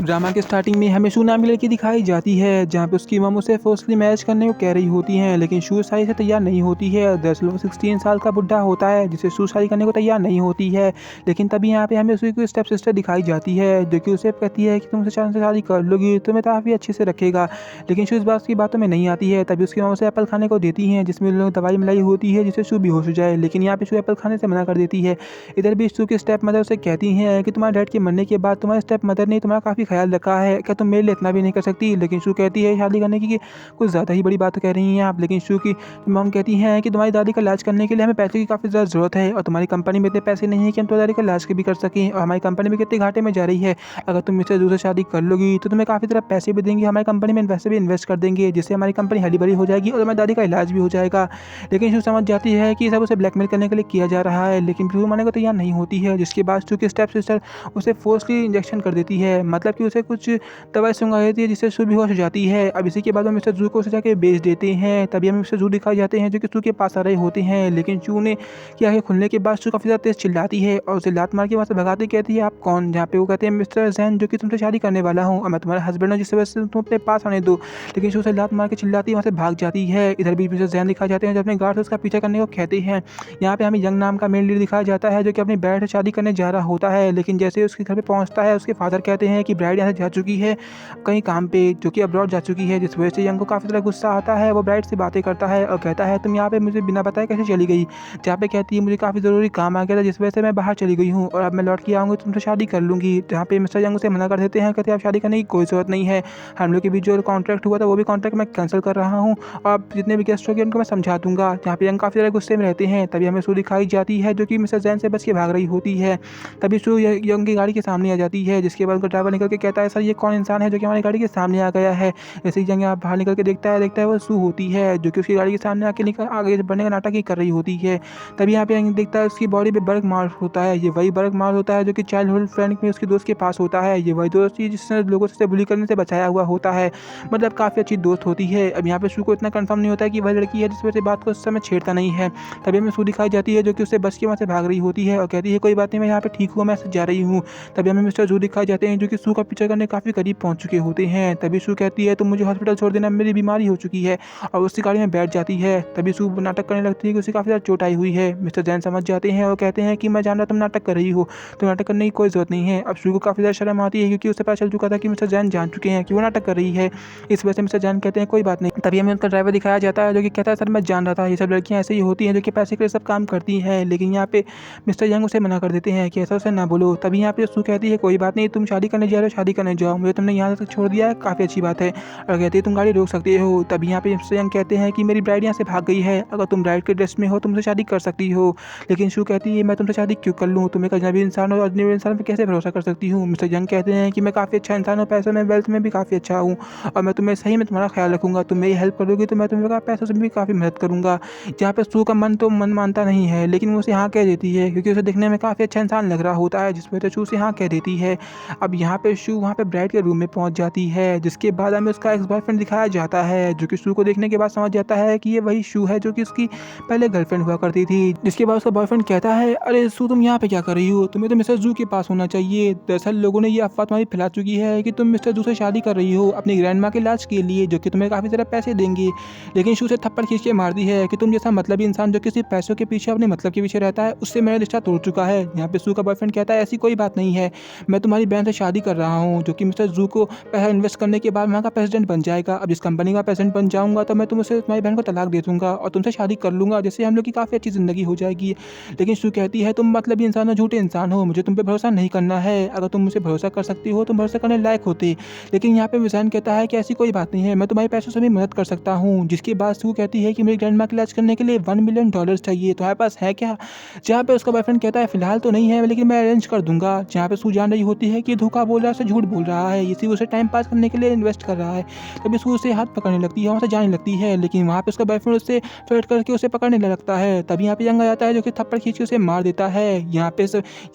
Drama के starting में हमें शू नाम की लड़की दिखाई जाती है, जहाँ पे उसकी मम उसे फोर्सली मैरिज करने को कह रही होती हैं, लेकिन शू शादी से तैयार नहीं होती है। दरअसल वो 16 साल का बुढ़ा होता है जिसे शू शादी करने को तैयार नहीं होती है। लेकिन तभी यहाँ पे हमें उसकी कोई स्टेप सिस्टर दिखाई जाती है, जो कि उसे कहती है कि तुम उसे चांद से शादी कर लोगी तो मैं काफ़ी अच्छे से रखेगा। लेकिन शू इस बात की बातों में नहीं आती है। तभी उसकी मम उसे एप्पल खाने को देती हैं, जिसमें लोग दवाई मिलाई होती है जिससे शू बेहोश हो जाए। लेकिन यहाँ पे शू एप्पल खाने से मना कर देती है। इधर भी शू की स्टेप मदर उसे कहती हैं कि तुम्हारे डैड के मरने के बाद तुम्हारे स्टेप मदर ने तुम्हारा काफ़ी ख्याल रखा है, क्या तुम मेरे लिए इतना भी नहीं कर सकती। लेकिन शू कहती है शादी करने की कि कुछ ज़्यादा ही बड़ी बात कह रही हैं आप। लेकिन शू की मम कहती हैं कि तुम्हारी दादी का इलाज करने के लिए हमें पैसे की काफ़ी ज़्यादा ज़रूरत है और तुम्हारी कंपनी में इतने पैसे नहीं है कि हम तुम्हारी दादी का इलाज भी कर सकें, और हमारी कंपनी भी कितने घाटे में जा रही है। अगर तुम इससे दूसरे शादी कर लोगी तो तुम्हें काफ़ी तरह पैसे भी देंगे, हमारी कंपनी में वैसे भी इन्वेस्ट कर देंगे, जिससे हमारी कंपनी हरी भरी हो जाएगी और हमारी दादी का इलाज भी हो जाएगा। लेकिन शू समझ जाती है कि सब उसे ब्लैकमेल करने के लिए किया जा रहा है, लेकिन शू मानने को तैयार नहीं होती है। जिसके बाद शू की स्टेप सिस्टर उसे फोर्सली इंजेक्शन कर देती है, मतलब कि उसे कुछ दवाई सुंघा देती है जिससे शू बेहोश हो जाती है। अब इसी के बाद वो मिस्टर जू को उसे जाके बेच देते हैं। तभी हमें मिस्टर जू दिखाई जाते हैं जो कि शू के पास आ रहे होते हैं। लेकिन शू ने की आंखें खुलने के बाद शू काफ़ी ज़्यादा तेज चिल्लाती है और उसे लात मार के वहाँ से भगाती कहती है आप कौन। जहाँ पे वो कहते हैं मिस्टर जैन, जो कि तुमसे शादी करने वाला हूँ और मैं तुम्हारा हस्बैंड हूँ, जिस वजह से तुम अपने पास आने दो। लेकिन शू उसे लात मार के चिल्लाती है, वहाँ से भाग जाती है। इधर भी मिस्टर जैन दिखाई जाते हैं जो अपने गार्ड से उसका पीछा करने को कहते हैं। यहाँ पे हमें यंग नाम का मेन लीडर दिखाया जाता है जो कि अपनी ब्राइड से शादी करने जा रहा होता है। लेकिन जैसे ही उसके घर पे पहुँचता है उसके फादर कहते हैं कि ब्राइड यहाँ से जा चुकी है कहीं काम पे, जो कि अब्रॉड जा चुकी है, जिस वजह से यंग को काफ़ी ज़्यादा गुस्सा आता है। वो ब्राइड से बातें करता है और कहता है तुम यहाँ पे मुझे बिना बताए कैसे चली गई। जहाँ पे कहती है मुझे काफ़ी ज़रूरी काम आ गया था जिस वजह से मैं बाहर चली गई हूँ और अब मैं लौट के आऊँगी तो तुमसे शादी कर लूँगी। जहाँ पे मिस्टर यंग उसे मना कर देते हैं, कहते हैं आप शादी करने की कोई ज़रूरत नहीं है, हम लोग के बीच जो कॉन्ट्रैक्ट हुआ था वो भी कॉन्ट्रैक्ट मैं कैंसिल कर रहा हूँ, आप जितने भी गेस्ट होंगे उनको मैं समझा दूंगा। जहाँ पे यंग काफ़ी ज़्यादा गुस्से में रहते हैं। तभी हमें शू दिखाई जाती है जो कि मिस्टर जैन से बच के भाग रही होती है। तभी शू यंग की गाड़ी के सामने आ जाती है, जिसके बाद उनका ड्राइवर निकल के कहता है सर ये कौन इंसान है जो कि हमारी गाड़ी के सामने आ गया है। जैसे ही यंग यहाँ बाहर निकल के देखता है वो शू होती है जो कि उसकी गाड़ी के सामने आके आगे बढ़ने का नाटक ही कर रही होती है। तभी यहाँ पे यंग देखता है उसकी बॉडी पे बर्ग मार्क होता है। ये वही बर्ग मार्क होता है जो कि चाइल्डहुड फ्रेंड में उसके दोस्त के पास होता है। ये वही दोस्त ही जिसने लोगों से बुली करने से बचाया हुआ होता है, मतलब काफ़ी अच्छी दोस्त होती है। अब यहाँ पे शू को इतना कंफर्म नहीं होता है कि वह लड़की है, जिस वजह से बात को उस समय छेड़ता नहीं है। तभी हमें शू दिखाई जाती है जो कि उससे बच के वहाँ से भाग रही होती है और कहती है कोई बात नहीं मैं यहाँ पे ठीक हूँ, मैं जा रही हूँ। तभी हमें मिस्टर जू दिखाई जाते हैं जो कि शू का पीछा करने काफ़ी करीब पहुँच चुके होते हैं। तभी शू कहती है तुम मुझे हॉस्पिटल छोड़ देना, मेरी बीमारी हो चुकी है, और उसकी गाड़ी में बैठ जाती है। तभी शू नाटक करने लगती है कि उसे काफ़ी ज़्यादा चोट आई हुई है। मिस्टर जैन समझ जाते हैं और कहते हैं कि मैं जान रहा तुम नाटक कर रही हो, तो नाटक करने की कोई ज़रूरत नहीं है। अब शू को काफ़ी ज़्यादा शर्म आती है क्योंकि उसे पता चल चुका था कि मिस्टर जैन जान चुके हैं कि वो नाटक कर रही है। इस वजह से मिस्टर जैन कहते हैं कोई बात नहीं। तभी हमें उनका ड्राइवर दिखाया जाता है जो कि कहता है सर मैं जान रहा था ये सब लड़कियां ऐसे ही होती हैं जो कि पैसे के लिए सब काम करती हैं। लेकिन यहाँ पे मिस्टर यंग उसे मना कर देते हैं कि ऐसा उसे ना बोलो। तभी यहाँ पे शू कहती है कोई बात नहीं, तुम शादी करने जा रहे हो शादी करने जाओ, मुझे तुमने यहाँ तक छोड़ दिया है काफ़ी अच्छी बात है, और कहती है तुम गाड़ी रोक सकते हो। तभी यहाँ पे मिस्टर यंग कहते हैं कि मेरी ब्राइड यहाँ से भाग गई है, अगर तुम ब्राइड के ड्रेस में हो तुम मुझसे शादी कर सकती हो। लेकिन शू कहती है मैं तुमसे शादी क्यों कर लूँ, तुम एक अजनबी इंसान हो, अजनबी इंसान पर कैसे भरोसा कर सकती हूँ। मिस्टर यंग कहते हैं कि मैं काफ़ी अच्छा इंसान हूँ, पैसे में वेल्थ में भी काफ़ी अच्छा हूँ, और मैं तुम्हें सही में तुम्हारा ख्याल रखूँगा, तुम मेरी हेल्प करोगी तो मैं तुम्हें पैसों से भी काफ़ी मदद करूँगा। जहाँ पे शू का मन तो मन मानता नहीं है, लेकिन वो उसे हाँ कह देती है क्योंकि उसे दिखने में काफ़ी अच्छा इंसान लग रहा होता है, जिस वजह से शू उसे हाँ कह देती है। अब यहाँ पे शू वहाँ पे ब्राइड के रूम में पहुँच जाती है, जिसके बाद हमें उसका एक्स बॉयफ्रेंड दिखाया जाता है जो कि शू को देखने के बाद समझ जाता है कि ये वही शू है जो कि उसकी पहले गर्लफ्रेंड हुआ करती थी। जिसके बाद उसका बॉयफ्रेंड कहता है अरे शू तुम यहाँ पे क्या कर रही हो, तुम्हें तो मिस्टर जू के पास होना चाहिए। दरअसल लोगों ने ये अफवाह तुम्हारी फैला चुकी है कि तुम मिस्टर जू से शादी कर रही हो अपनी ग्रैंड माँ के इलाज के लिए, जो कि तुम्हें काफ़ी ज़्यादा पैसे देंगे। लेकिन शू से थप्पड़ खींच के मार दी है कि तुम जैसा मतलबी इंसान जो किसी पैसों के पीछे अपने मतलब के पीछे रहता है उससे मेरा रिश्ता तोड़ चुका है। यहाँ पे शू का बॉयफ्रेंड कहता है ऐसी कोई बात नहीं है, मैं तुम्हारी बहन से शादी कर रहा हूँ जो कि मिस्टर जू को पैसा इन्वेस्ट करने के बाद वहाँ का प्रेसिडेंट बन जाएगा। अब जिस कंपनी का प्रेसिडेंट बन जाऊँगा तो मैं तुमसे तुम्हारी बहन को तलाक दे दूँगा और तुमसे शादी कर लूँगा, जिससे हम लोग की काफ़ी अच्छी ज़िंदगी हो जाएगी। लेकिन शू कहती है तुम मतलबी इंसान हो, झूठे इंसान हो, मुझे तुम पे भरोसा नहीं करना है, अगर तुम मुझे भरोसा कर सकती हो तुम भरोसा करने लायक होते। लेकिन यहाँ पे विजयन कहता है कि ऐसी कोई बात नहीं है, मैं तुम्हारे पैसों से भी मदद कर सकता हूँ। जिसके बाद शू कहती है कि मेरी ग्रैंड माँ का इलाज करने के लिए $1 मिलियन चाहिए, तुम्हारे पास है क्या। जहाँ पे उसका बॉयफ्रेंड कहता है फिलहाल तो नहीं है लेकिन मैं अरेंज कर दूंगा। जहाँ पे शू जान रही होती है कि धोखा बोल रहा है, झूठ बोल रहा है, इसी उसे टाइम पास करने के लिए इन्वेस्ट कर रहा है। तभी शू उसे हाथ पकड़ने लगती है, वहाँ से जाने लगती है, लेकिन वहाँ पे उसका बॉयफ्रेंड उससे फ्लर्ट करके उसे पकड़ने लगता है। तभी यहाँ पे यंग आ जाता है जो कि थप्पड़ खींच के उसे मार देता है। यहाँ पे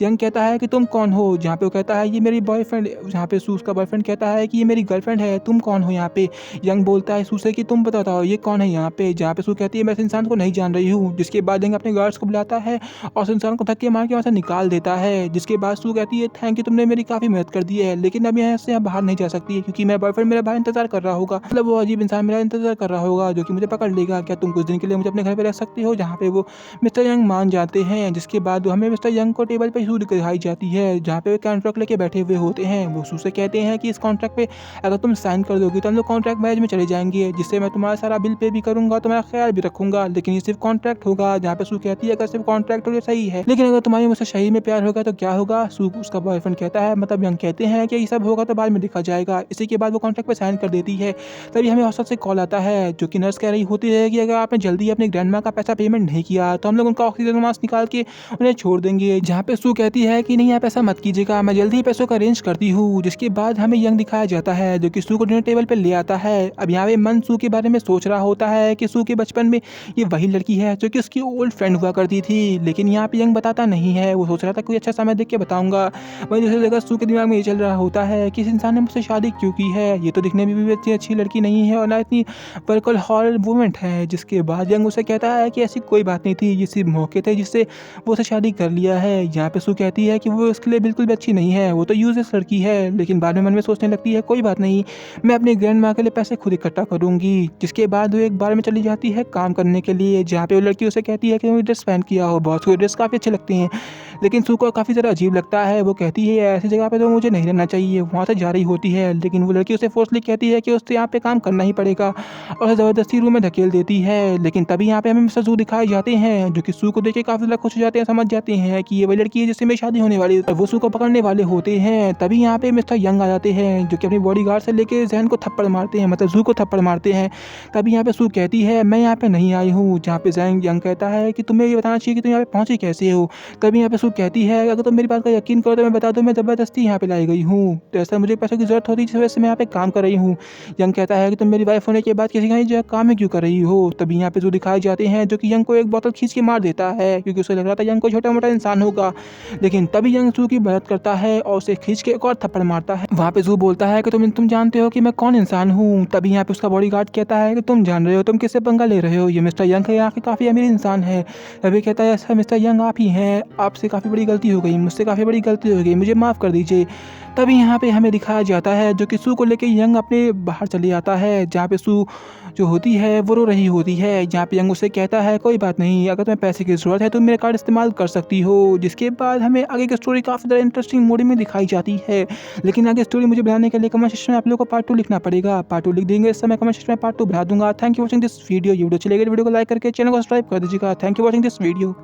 यंग कहता है कि तुम कौन हो, जहाँ पे वो कहता है ये मेरी बॉयफ्रेंड, जहाँ पे शू उसका बॉयफ्रेंड कहता है कि ये मेरी गर्लफ्रेंड है, तुम कौन हो। यहाँ पे यंग बोलता है शू से कि तुम बताओ ये कौन है यहाँ पे। जहाँ पे शू कहती है मैं इस इंसान को नहीं जान रही हूँ। जिसके बाद यंग अपने गार्ड्स को बुलाता है और उस इंसान को धक्के मार के वहाँ से निकाल देता है। जिसके बाद शू कहती है थैंक यू, तुमने मेरी काफ़ी मदद कर दी है, लेकिन अब यहाँ से बाहर नहीं जा सकती क्योंकि मेरा बॉयफ्रेंड मेरा बाहर इंतजार कर रहा होगा। मतलब वो अजीब इंसान मेरा इंतजार कर रहा होगा जो कि मुझे पकड़ लेगा। क्या तुम कुछ दिन के लिए मुझे अपने घर पे रख सकती हो? जहाँ पे वो मिस्टर यंग मान जाते हैं। जिसके बाद हमें मिस्टर यंग को टेबल पे सू दिखाई जाती है जहाँ पे वे कॉन्ट्रैक्ट लेके बैठे हुए होते हैं। वो सू से कहते हैं कि इस कॉन्ट्रैक्ट पे अगर तुम साइन कर दोगी तो हम लोग कॉन्ट्रैक्ट मैरिज में चले जाएंगे, जिससे मैं तुम्हारा सारा बिल पे भी करूंगा, तुम्हारा ख्याल भी रखूंगा, लेकिन ये सिर्फ कॉन्ट्रैक्ट होगा। जहाँ पे सू कहती है अगर सिर्फ कॉन्ट्रैक्ट हो तो सही है, लेकिन अगर तुम्हारी मुझसे सही में प्यार होगा तो क्या होगा? सू उसका बॉयफ्रेंड कहता है, मतलब यंग कहते हैं कि ये सब होगा तो बाद में देखा जाएगा। इसी के बाद वो कॉन्ट्रैक्ट पे साइन कर देती है। तभी हमें औसत से कॉल आता है जो कि नर्स कह रही होती है कि अगर आपने जल्दी अपने ग्रैंड माँ का पैसा पेमेंट नहीं किया तो हम लोग उनका ऑक्सीजन मास्क निकाल के उन्हें छोड़ देंगे। जहाँ पे सू कहती है कि नहीं आप ऐसा मत कीजिएगा, मैं जल्दी ही पैसों का अरेंज करती हूँ। जिसके बाद हमें यंग दिखाया जाता है जो कि सू को डिनर टेबल पे ले आता है। अब यहाँ पे मन सू के बारे में सोच रहा होता है कि सू के बचपन में ये वही लड़की है जो कि उसकी ओल्ड फ्रेंड हुआ करती थी, लेकिन यहाँ पे यंग बताता नहीं है। वो सोच रहा था कोई अच्छा समय देख के बताऊंगा। वहीं दूसरी जगह सू के दिमाग में ये चल रहा होता है कि इस इंसान ने मुझसे शादी क्यों की है, ये तो दिखने में भी इतनी अच्छी लड़की नहीं है और ना इतनी वर्कल हॉल वूमेंट है। जिसके बाद यंग उसे कहता है कि ऐसी कोई बात नहीं थी, ये सिर्फ मौके थे जिससे वो उसे शादी कर लिया है। यहाँ पे सू कहती है कि वो उसके लिए बिल्कुल भी अच्छी नहीं है, वो तो यूजलेस लड़की है, लेकिन बाद में मन में सोचने लगती है कोई बात नहीं, मैं अपनी ग्रैंड माँ के लिए पैसे खुद इकट्ठा करूंगी। जिसके बाद वो एक बार में चली जाती है काम करने के लिए, जहाँ पे वो लड़की उसे कहती है कि वो ड्रेस पहन किया हो, बॉस को ड्रेस काफ़ी अच्छे लगते हैं, लेकिन सू को काफ़ी ज़्यादा अजीब लगता है। वो कहती है ऐसी जगह पे तो मुझे नहीं रहना चाहिए, वहाँ से जा रही होती है, लेकिन वो लड़की उसे फोर्सली कहती है कि उससे यहाँ पे काम करना ही पड़ेगा और ज़बरदस्ती रूम में धकेल देती है। लेकिन तभी यहाँ पे हमें मिस्टर जू दिखाए जाते हैं जो कि सू को देख के काफ़ी ज़्यादा खुश हो जाते हैं, समझ जाते हैं कि ये वही लड़की है जिससे मेरी शादी होने वाली है। वो सू को पकड़ने वाले होते हैं। तभी यहाँ पे मिस्टर यंग आ जाते हैं जो कि अपनी बॉडीगार्ड से लेके जहन को थप्पड़ मारते हैं, मतलब जू को थप्पड़ मारते हैं। तभी यहाँ पे सू कहती है मैं यहाँ पे नहीं आई हूँ, जहाँ पे जैन यंग कहता है कि तुम्हें ये बताना चाहिए कि तुम यहाँ पे पहुँची कैसे हो। तभी यहाँ पे सू कहती है अगर तुम मेरी बात का यकीन करो तो मैं बता दूँ मैं ज़बरदस्ती यहाँ पे लाई गई हूँ, तो ऐसा मुझे पैसों की ज़रूरत होती है जिस वजह से मैं यहाँ पे काम कर रही हूँ। यंग कहता है कि तुम मेरी वाइफ होने के बाद किसी का जगह काम ही क्यों कर रही हो। तभी यहाँ पे जू दिखाए जाते हैं जो कि यंग को एक बोतल खींच के मार देता है क्योंकि उसे लग रहा था यंग को छोटा मोटा इंसान होगा, लेकिन तभी यंग जू की मदद करता है और उसे खींच के एक और थप्पड़ मारता है। वहाँ पे जू बोलता है कि तुम जानते हो कि मैं कौन इंसान हूँ। तभी यहाँ पे उसका बॉडीगार्ड कहता है कि तुम जान रहे हो, तुम किससे पंगा ले रहे हो, ये मिस्टर यंग है, यहाँ के काफ़ी अमीर इंसान है। तभी कहता है सर मिस्टर यंग आप ही हैं, आपसे काफ़ी बड़ी गलती हो गई, मुझसे काफ़ी बड़ी गलती हो गई, मुझे माफ़ कर दीजिए। तभी यहाँ पे हमें दिखाया जाता है जो कि सू को लेके यंग अपने बाहर चले आता है, जहाँ पे सू जो होती है वो रो रही होती है। जहाँ पे यंग उसे कहता है कोई बात नहीं, अगर तुम्हें पैसे की ज़रूरत है तो मेरे कार्ड इस्तेमाल कर सकती हो। जिसके बाद हमें आगे की स्टोरी काफ़ी ज़्यादा इंटरेस्टिंग मोड में दिखाई जाती है, लेकिन आगे स्टोरी मुझे बनाने के लिए कमेंट सेक्शन में आप लोगों को पार्ट 2 लिखना पड़ेगा। पार्ट 2 लिख देंगे, इस समय कमेंट सेक्शन में पार्ट 2 बना दूंगा। Thank you watching this video. ये वीडियो चलेगी वीडियो को लाइक करके चैनल को सब्सक्राइब कर दीजिएगा। Thank you watching this video.